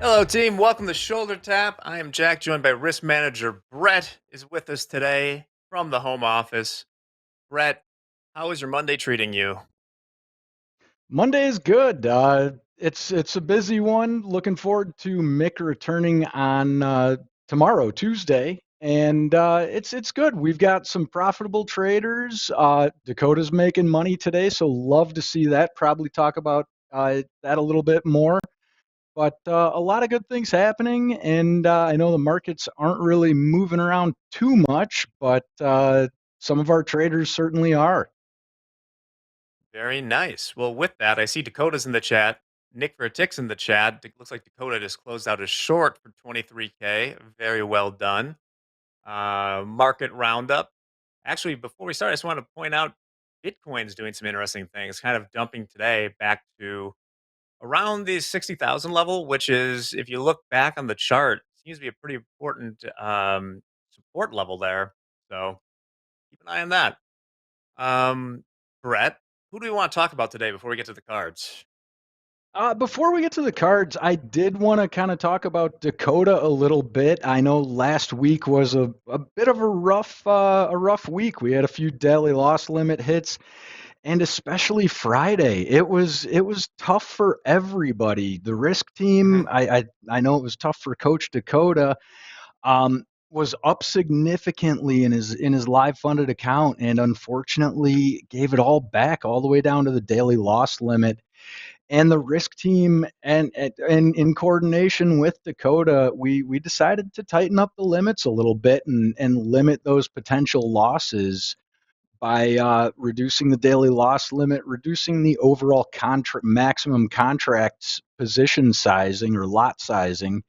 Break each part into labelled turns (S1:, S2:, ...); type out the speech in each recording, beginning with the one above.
S1: Hello, team. Welcome to Shoulder Tap. I am Jack, joined by risk manager Brett is with us today from the home office. Brett, how is your Monday treating you?
S2: Monday is good. It's a busy one. Looking forward to Mick returning on tomorrow, Tuesday, and it's good. We've got some profitable traders. Dakota's making money today, so love to see that. Probably talk about that a little bit more. But a lot of good things happening, and I know the markets aren't really moving around too much, but some of our traders certainly are.
S1: Very nice. Well, with that, I see Dakota's in the chat. Nick Vertick's in the chat. It looks like Dakota just closed out a short for 23K. Very well done. Market roundup. Actually, before we start, I just want to point out Bitcoin's doing some interesting things, kind of dumping today back to around the 60,000 level, which is, if you look back on the chart, seems to be a pretty important support level there. So keep an eye on that. Um, Brett, who do we want to talk about today before we get to the cards?
S2: Before we get to the cards, I did want to kind of talk about Dakota a little bit. I know last week was a bit of a rough week. We had a few daily loss limit hits, and especially Friday. It was tough for everybody. The risk team,
S1: Mhm.
S2: I know it was tough for Coach Dakota. Was up significantly in his live funded account, and unfortunately gave it all back all the way down to the daily loss limit. And the risk team and in coordination with Dakota, we decided to tighten up the limits a little bit and limit those potential losses by reducing the daily loss limit, reducing the overall maximum contracts position sizing or lot sizing.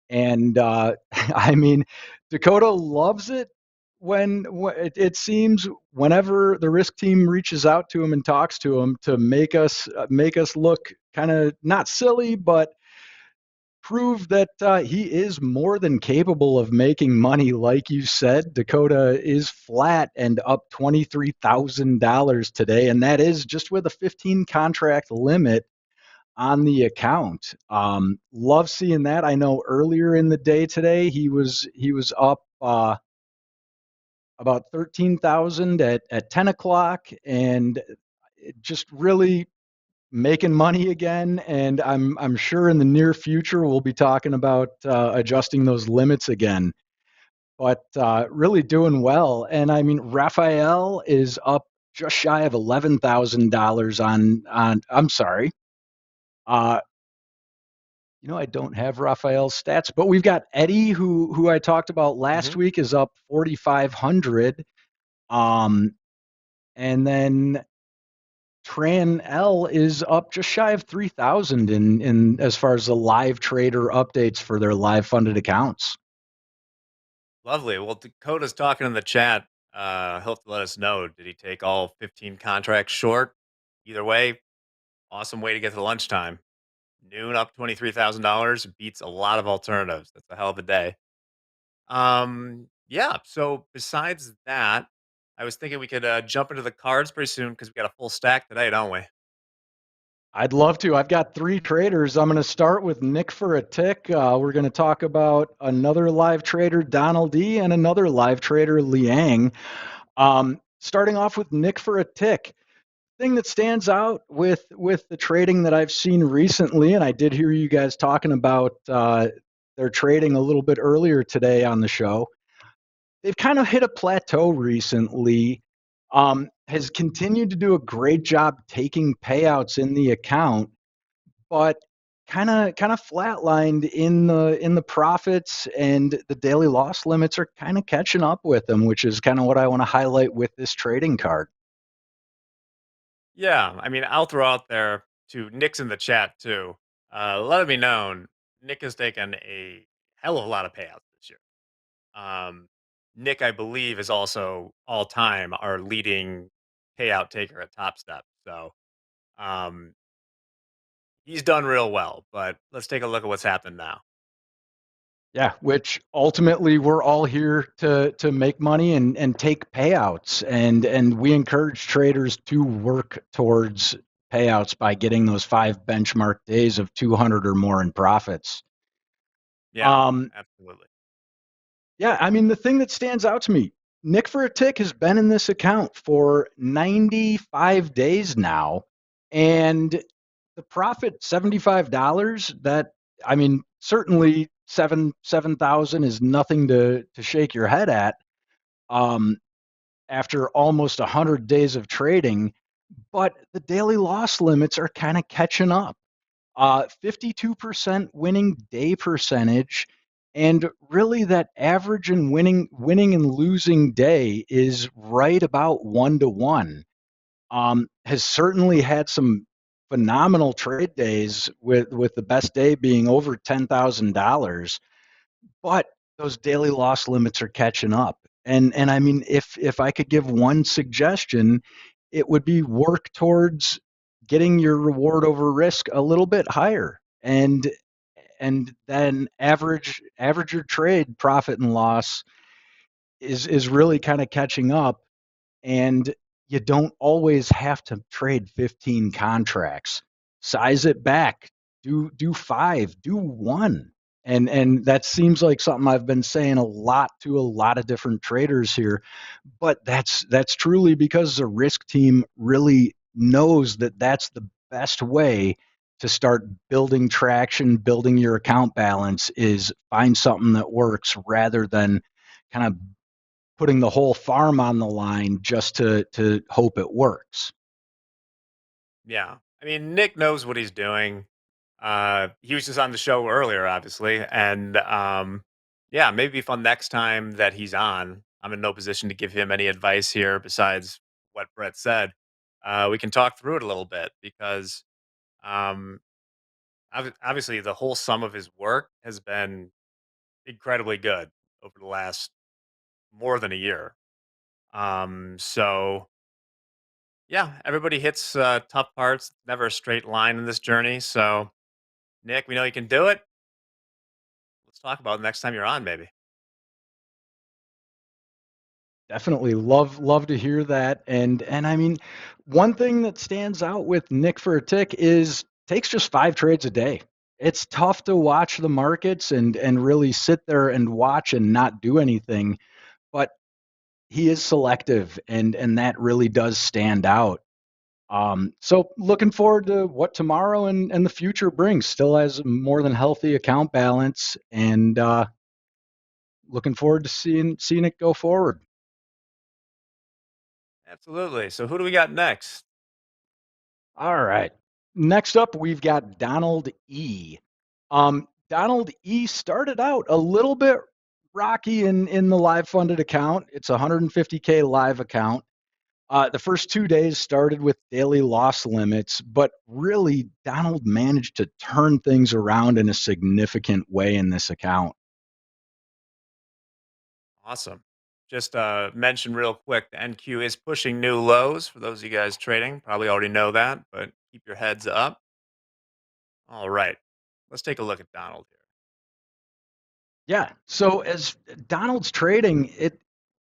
S2: And I mean, Dakota loves it when it seems whenever the risk team reaches out to him and talks to him to make us look kind of not silly, but prove that he is more than capable of making money. Like you said, Dakota is flat and up $23,000 today, and that is just with a 15 contract limit on the account. Love seeing that. I know earlier in the day today he was up about 13,000 at 10 o'clock, and just really making money again. And I'm sure in the near future we'll be talking about adjusting those limits again. But really doing well. And I mean, Raphael is up just shy of $11,000 on. I'm sorry. Uh, I don't have Raphael's stats, but we've got Eddie, who I talked about last
S1: Mhm.
S2: week, is up 4,500. Um, and then Tran L is up just shy of 3,000 in as far as the live trader updates for their live funded accounts.
S1: Lovely. Well, Dakota's talking in the chat. He'll have to let us know. Did he take all 15 contracts short? Either way, awesome way to get to lunchtime. Noon up $23,000 beats a lot of alternatives. That's a hell of a day. Yeah. So besides that, I was thinking we could jump into the cards pretty soon because we got a full stack today, don't we?
S2: I'd love to. I've got three traders. I'm going to start with Nick for a tick. We're going to talk about another live trader, Donald D, and another live trader, Liang. Starting off with Nick for a tick. Thing that stands out with the trading that I've seen recently, and I did hear you guys talking about their trading a little bit earlier today on the show. They've kind of hit a plateau recently. Has continued to do a great job taking payouts in the account, but kind of flatlined in the profits, and the daily loss limits are kind of catching up with them, which is kind of what I want to highlight with this trading card.
S1: Yeah. I mean, I'll throw out there to Nick's in the chat too. Let it be known, Nick has taken a hell of a lot of payouts this year. Um, Nick, I believe, is also all time our leading payout taker at Topstep. So um, he's done real well. But let's take a look at what's happened now.
S2: Yeah, which ultimately we're all here to make money and take payouts, and we encourage traders to work towards payouts by getting those 5 benchmark days of 200 or more in profits.
S1: Yeah,
S2: Um,
S1: absolutely.
S2: yeah, I mean, the thing that stands out to me, Nick for a Tick has been in this account for 95 days now, and the profit $75, that, I mean, certainly 7,000 is nothing to shake your head at. Um, After almost 100 days of trading, but the daily loss limits are kind of catching up. 52% winning day percentage, and really that average and winning and losing day is right about 1 to 1. Has certainly had some phenomenal trade days with the best day being over $10,000, but those daily loss limits are catching up. And I mean, if I could give one suggestion, it would be work towards getting your reward over risk a little bit higher, and then average your trade profit and loss is really kind of catching up, and you don't always have to trade 15 contracts. Size it back. Do five, do one. And that seems like something I've been saying a lot to a lot of different traders here, but that's truly because the risk team really knows that that's the best way to start building traction, building your account balance, is find something that works rather than kind of putting the whole farm on the line just to hope it works.
S1: Yeah. I mean, Nick knows what he's doing. He was just on the show earlier, obviously, and yeah, maybe fun next time that he's on. I'm in no position to give him any advice here besides what Brett said. We can talk through it a little bit because um, obviously the whole sum of his work has been incredibly good over the last more than a year. So yeah, everybody hits tough parts. Never a straight line in this journey. So Nick, we know you can do it. Let's talk about it next time you're on, maybe.
S2: Definitely love to hear that. And I mean, one thing that stands out with Nick for a Tick is takes just 5 trades a day. It's tough to watch the markets and really sit there and watch and not do anything, but he is selective, and that really does stand out. So looking forward to what tomorrow and the future brings. Still has more than healthy account balance, and looking forward to seeing it go forward.
S1: Absolutely. So who do we got next?
S2: All right. Next up, we've got Donald E. Donald E started out a little bit rocky in the live funded account. It's a 150K live account. The first 2 days started with daily loss limits, but really, Donald managed to turn things around in a significant way in this account.
S1: Awesome. Just mention real quick, the NQ is pushing new lows for those of you guys trading. Probably already know that, but keep your heads up. All right. Let's take a look at Donald here.
S2: Yeah. So as Donald's trading,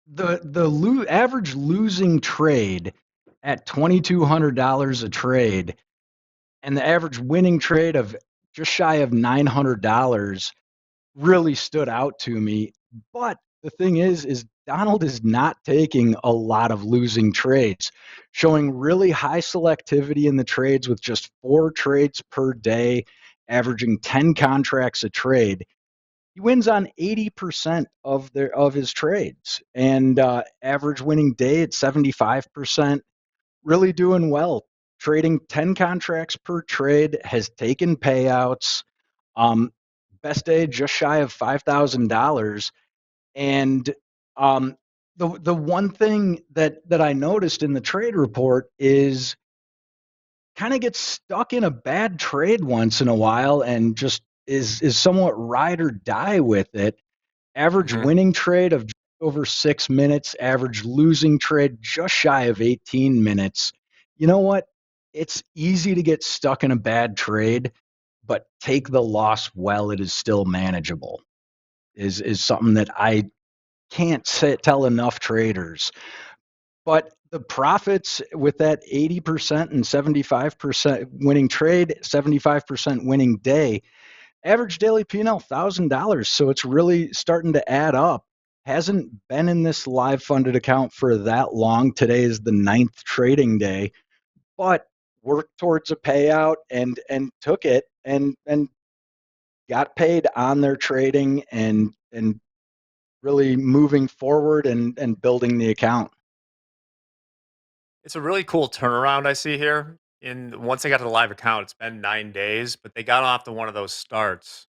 S2: the average losing trade at $2,200 a trade, and the average winning trade of just shy of $900 really stood out to me. But the thing is Donald is not taking a lot of losing trades, showing really high selectivity in the trades with just 4 trades per day, averaging 10 contracts a trade. He wins on 80% of his trades, and average winning day at 75%. Really doing well. Trading 10 contracts per trade, has taken payouts. Um, Best day just shy of $5,000. And the one thing that I noticed in the trade report is kind of gets stuck in a bad trade once in a while and just is somewhat ride or die with it. Average
S1: Hmm.
S2: winning trade of just over 6 minutes, average losing trade just shy of 18 minutes. You know what? It's easy to get stuck in a bad trade, but take the loss well. It is still manageable. Is something that I can't tell enough traders. But the profits with that 80% and 75% winning trade, 75% winning day, Average daily P&L $1,000. So it's really starting to add up. Hasn't been in this live funded account for that long. Today is the ninth trading day, but worked towards a payout and took it and got paid on their trading and really moving forward and building the account.
S1: It's a really cool turnaround I see here. In once they got to the live account, it's been 9 days, but they got off to one of those starts.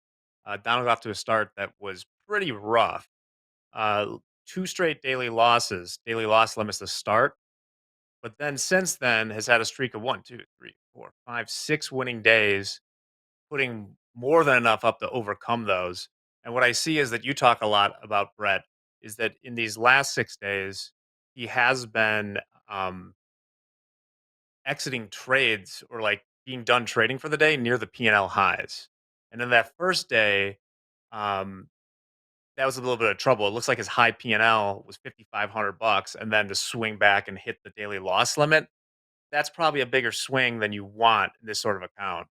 S1: Donald got off to a start that was pretty rough. Two straight daily loss limits to start. But then since then has had a streak of 1, 2, 3, 4, 5, 6 winning days, putting more than enough up to overcome those. And what I see is that you talk a lot about Brett is that in these last 6 days, he has been exiting trades or like being done trading for the day near the P&L highs. And then that first day, um, that was a little bit of trouble. It looks like his high P&L was 5,500 bucks, and then to swing back and hit the daily loss limit, that's probably a bigger swing than you want in this sort of account.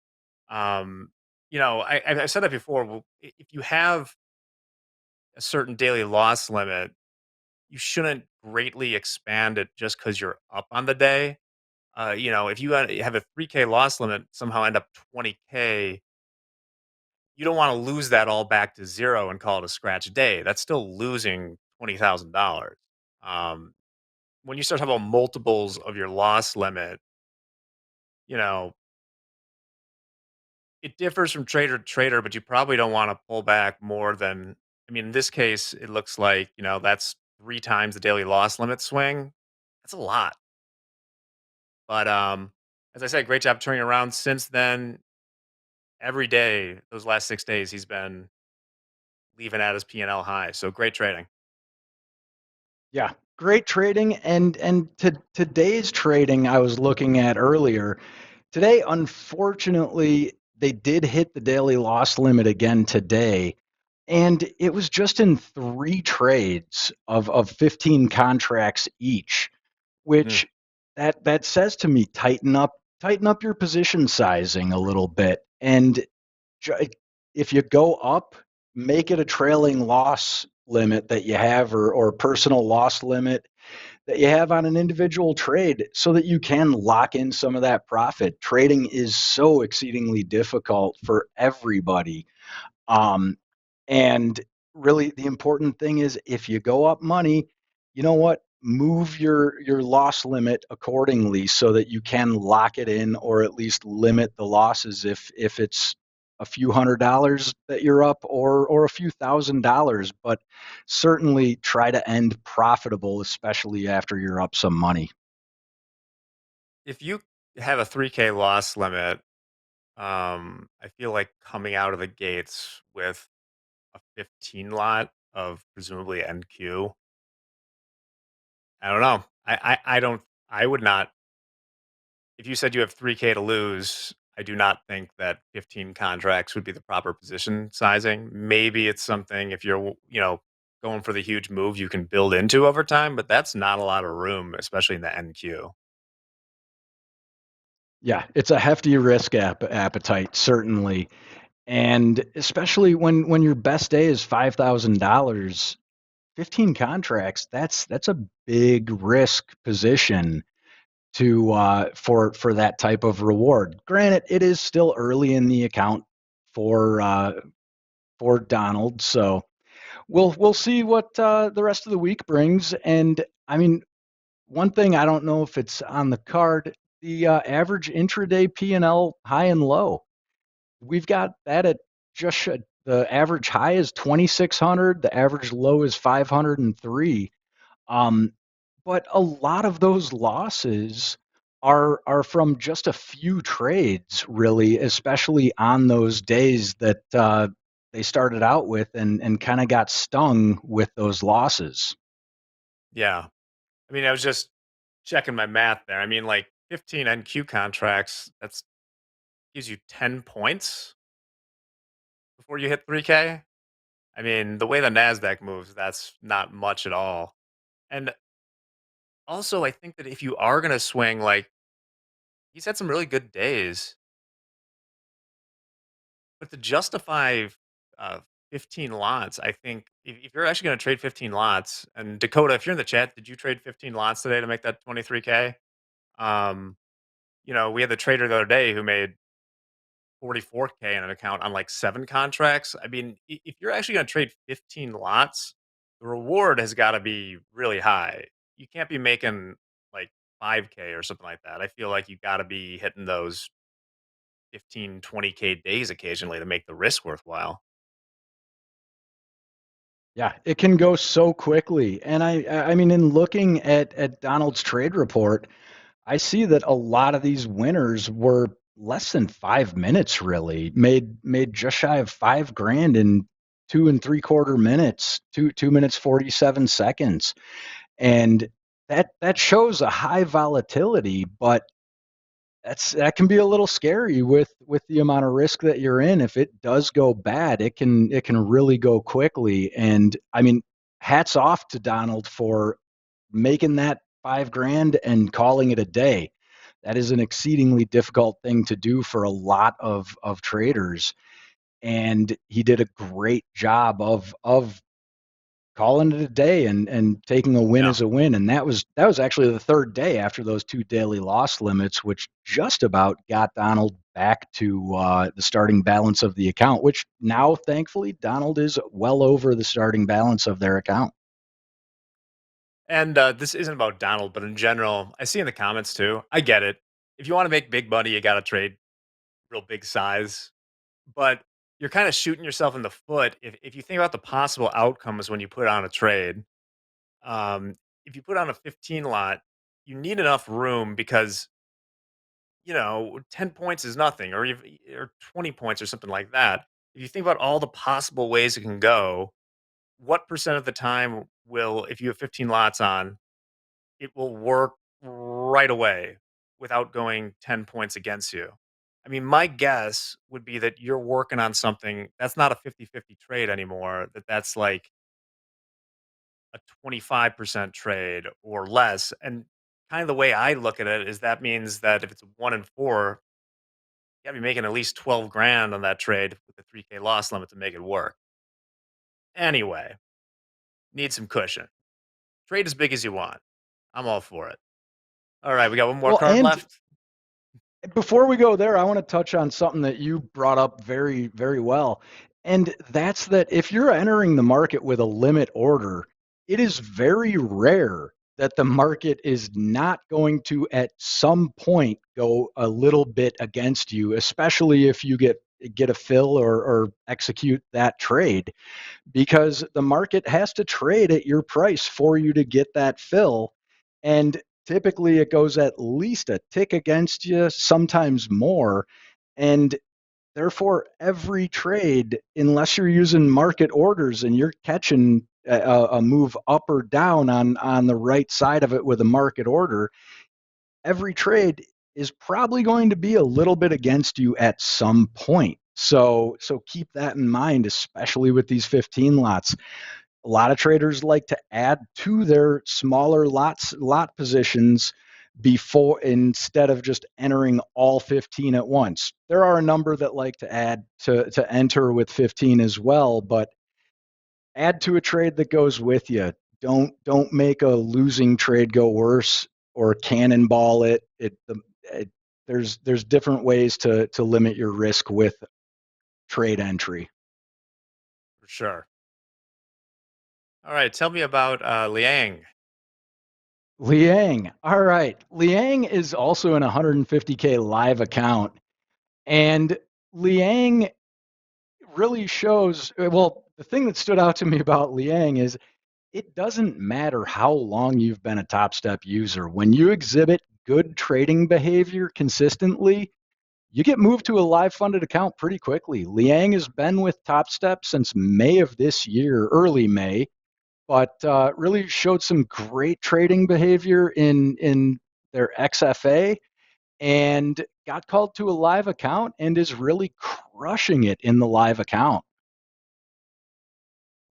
S1: Um, I've said that before. If you have a certain daily loss limit, you shouldn't greatly expand it just because you're up on the day. If you have a 3K loss limit, somehow end up 20K, you don't want to lose that all back to zero and call it a scratch day. That's still losing $20,000. Um, when you start talking about multiples of your loss limit, you know, it differs from trader to trader, but you probably don't want to pull back more than, I mean, in this case, it looks like, that's 3 times the daily loss limit swing. That's a lot. But as I said, great job turning around since then. Every day, those last 6 days, he's been leaving at his P&L high. So great trading.
S2: Yeah, great trading and today's trading I was looking at earlier. Today, unfortunately, they did hit the daily loss limit again today, and it was just in three trades of 15 contracts each,
S1: Mm.
S2: which that says to me tighten up your position sizing a little bit, and if you go up, make it a trailing loss limit that you have or personal loss limit that you have on an individual trade so that you can lock in some of that profit. Trading is so exceedingly difficult for everybody. Um, and really the important thing is if you go up money, you know what? Move your loss limit accordingly so that you can lock it in or at least limit the losses if it's a few $100s that you're up or a few $1,000s, but certainly try to end profitable, especially after you're up some money.
S1: If you have a 3K loss limit, I feel like coming out of the gates with a 15 lot of presumably NQ. I don't know. I don't. I would not. If you said you have 3K to lose, I do not think that 15 contracts would be the proper position sizing. Maybe it's something if you're, going for the huge move you can build into over time, but that's not a lot of room, especially in the NQ.
S2: Yeah, it's a hefty risk appetite, certainly. And especially when your best day is $5,000, 15 contracts, that's a big risk position to for that type of reward. Granted, it is still early in the account for Donald, so we'll see what the rest of the week brings. And I mean, one thing I don't know if it's on the card, the average intraday P&L high and low. We've got that at the average high is 2,600, the average low is 503. Um, but a lot of those losses are from just a few trades, really, especially on those days that they started out with and kind of got stung with those losses.
S1: Yeah. I mean, I was just checking my math there. I mean, like 15 NQ contracts, that's gives you 10 points before you hit 3K. I mean, the way the NASDAQ moves, that's not much at all. And also, I think that if you are going to swing, like, he's had some really good days. But to justify uh, 15 lots, I think if you're actually going to trade 15 lots, and Dakota, if you're in the chat, did you trade 15 lots today to make that 23K? Um, we had the trader the other day who made 44K in an account on like 7 contracts. I mean, if you're actually going to trade 15 lots, the reward has got to be really high. You can't be making like 5K or something like that. I feel like you got to be hitting those 15, 20K days occasionally to make the risk worthwhile.
S2: Yeah, it can go so quickly. And I mean, in looking at Donald's trade report, I see that a lot of these winners were less than 5 minutes, really. Made just shy of 5 grand in 2 and 3/4 minutes, 2 minutes 47 seconds. And that shows a high volatility, but that can be a little scary with the amount of risk that you're in. If it does go bad, it can really go quickly. And I mean, hats off to Donald for making that 5 grand and calling it a day. That is an exceedingly difficult thing to do for a lot of traders. And he did a great job of calling it a day and taking a win
S1: Yeah.
S2: as a win. And that was actually the third day after those two daily loss limits, which just about got Donald back to the starting balance of the account, which now thankfully Donald is well over the starting balance of their account.
S1: And this isn't about Donald, but in general, I see in the comments too. I get it. If you want to make big money, you got to trade real big size. But you're kind of shooting yourself in the foot if you think about the possible outcomes when you put on a trade. Um, if you put on a 15 lot, you need enough room because 10 points is nothing, or 20 points or something like that. If you think about all the possible ways it can go, what percent of the time will, if you have 15 lots on, it will work right away without going 10 points against you? I mean, my guess would be that you're working on something that's not a 50-50 trade anymore, that's like a 25% trade or less. And kind of the way I look at it is that means that if it's 1 and 4, you gotta be making at least 12 grand on that trade with the 3K loss limit to make it work. Anyway, need some cushion. Trade as big as you want. I'm all for it. All right, we got one more
S2: Well,
S1: card
S2: and
S1: left.
S2: before we go there, I want to touch on something that you brought up very, very well. And that's that if you're entering the market with a limit order, it is very rare that the market is not going to at some point go a little bit against you, especially if you get a fill or execute that trade, because the market has to trade at your price for you to get that fill. And typically it goes at least a tick against you, sometimes more. And therefore, every trade, unless you're using market orders and you're catching a move up or down on the right side of it with a market order, every trade is probably going to be a little bit against you at some point. So keep that in mind, especially with these 15 lots. A lot of traders like to add to their smaller lot positions before, instead of just entering all 15 at once. There are a number that like to add to enter with 15 as well, but add to a trade that goes with you. Don't make a losing trade go worse or cannonball it. It there's different ways to limit your risk with trade entry.
S1: For sure. All right, tell me about Liang.
S2: Liang. All right. Liang is also an 150K live account. And Liang really shows, well, the thing that stood out to me about Liang is it doesn't matter how long you've been a Top Step user. When you exhibit good trading behavior consistently, you get moved to a live funded account pretty quickly. Liang has been with Top Step since May of this year, early May, but really showed some great trading behavior in their XFA and got called to a live account and is really crushing it in the live account.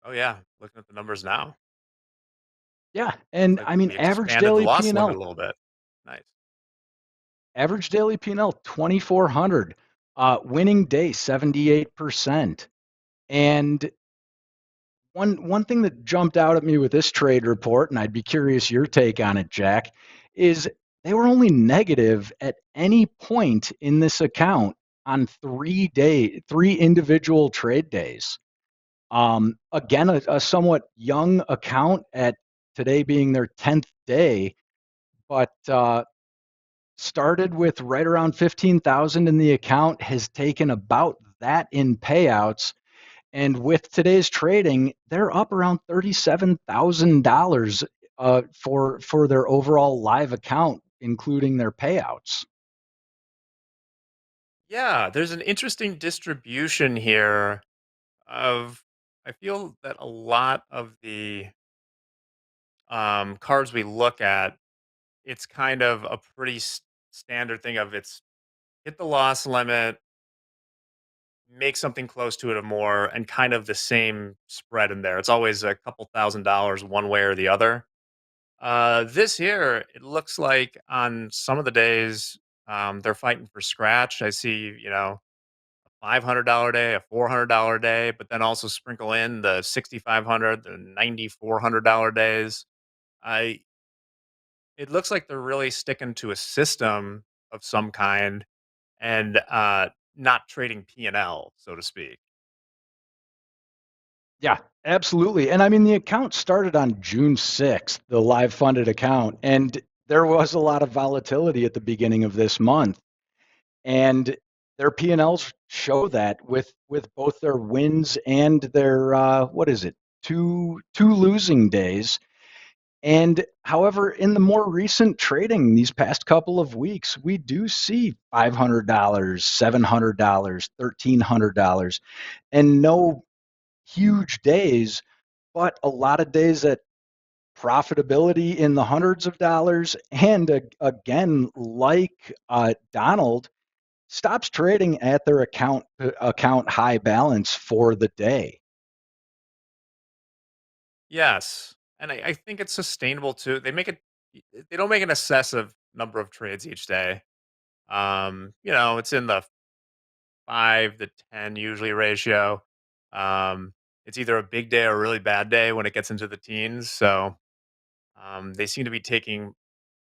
S1: Oh yeah, looking at the numbers now.
S2: Yeah,
S1: Looks
S2: and
S1: like
S2: I mean
S1: we expanded the loss limit a little bit. Nice.
S2: average daily P&L 2400. Winning day 78%. And one thing that jumped out at me with this trade report, and I'd be curious your take on it, Jack, is they were only negative at any point in this account on 3 individual trade days. Again, a somewhat young account at today being their 10th day, but started with right around 15,000 in the account, has taken about that in payouts, and with today's trading, they're up around $37,000 for their overall live account, including their payouts.
S1: Yeah, there's an interesting distribution here of I feel that a lot of the cards we look at, it's kind of a pretty standard thing of it's hit the loss limit, make something close to it or more, and kind of the same spread in there. It's always a couple $1,000s one way or the other. This year, it looks like on some of the days, they're fighting for scratch. I see, $500 day, a $400 day, but then also sprinkle in the 6,500, the $9,400 days. I It looks like they're really sticking to a system of some kind and not trading P&L, so to speak.
S2: Yeah, absolutely. And I mean, the account started on June 6th, the live funded account, and there was a lot of volatility at the beginning of this month. And their P&Ls show that with both their wins and their what is it, two losing days. And however, in the more recent trading these past couple of weeks, we do see $500, $700, $1,300, and no huge days, but a lot of days at profitability in the hundreds of dollars. And again, like Donald, stops trading at their account high balance for the day.
S1: Yes, and I think it's sustainable too. They don't make an excessive number of trades each day. It's in the 5 to 10 usually ratio. Um, it's either a big day or a really bad day when it gets into the teens. So they seem to be taking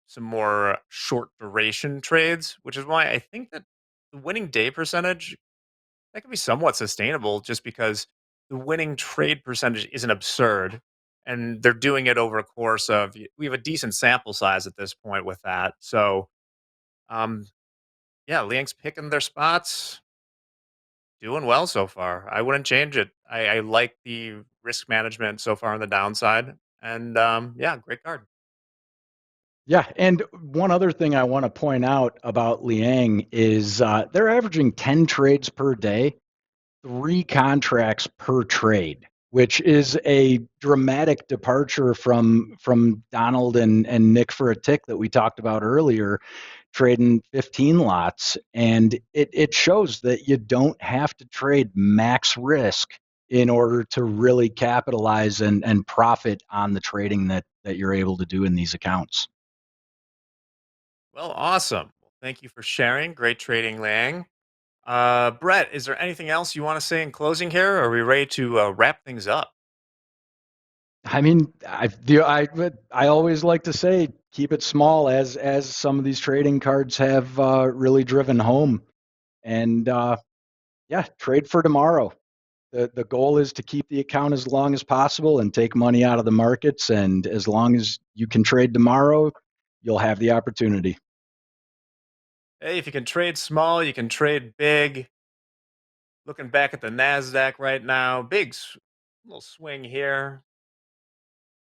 S1: some more short duration trades, which is why I think that the winning day percentage that can be somewhat sustainable just because the winning trade percentage isn't absurd. And they're doing it over a course of, we have a decent sample size at this point with that. So, um, yeah, Liang's picking their spots, doing well so far. I wouldn't change it. I like the risk management so far on the downside. And yeah, great card.
S2: Yeah, and one other thing I want to point out about Liang is they're averaging 10 trades per day, 3 contracts per trade, which is a dramatic departure from Donald and Nick for a tick that we talked about earlier, trading 15 lots. And it shows that you don't have to trade max risk in order to really capitalize and profit on the trading that you're able to do in these accounts.
S1: Well, awesome. Well, thank you for sharing. Great trading, Liang. Brett, is there anything else you want to say in closing here? Or are we ready to wrap things up?
S2: I mean, I always like to say keep it small, as some of these trading cards have really driven home. And yeah, trade for tomorrow. The goal is to keep the account as long as possible and take money out of the markets. And as long as you can trade tomorrow, you'll have the opportunity.
S1: Hey, if you can trade small, you can trade big. Looking back at the NASDAQ right now, little swing here.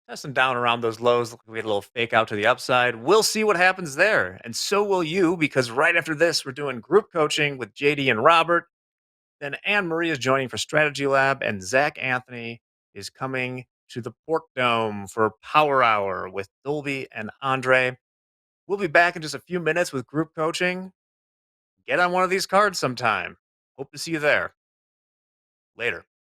S1: Testing down around those lows. Look, we had a little fake out to the upside. We'll see what happens there. And so will you, because right after this, we're doing group coaching with JD and Robert. Then Anne Marie is joining for Strategy Lab, and Zach Anthony is coming to the Pork Dome for Power Hour with Dolby and Andre. We'll be back in just a few minutes with group coaching. Get on one of these cards sometime. Hope to see you there. Later.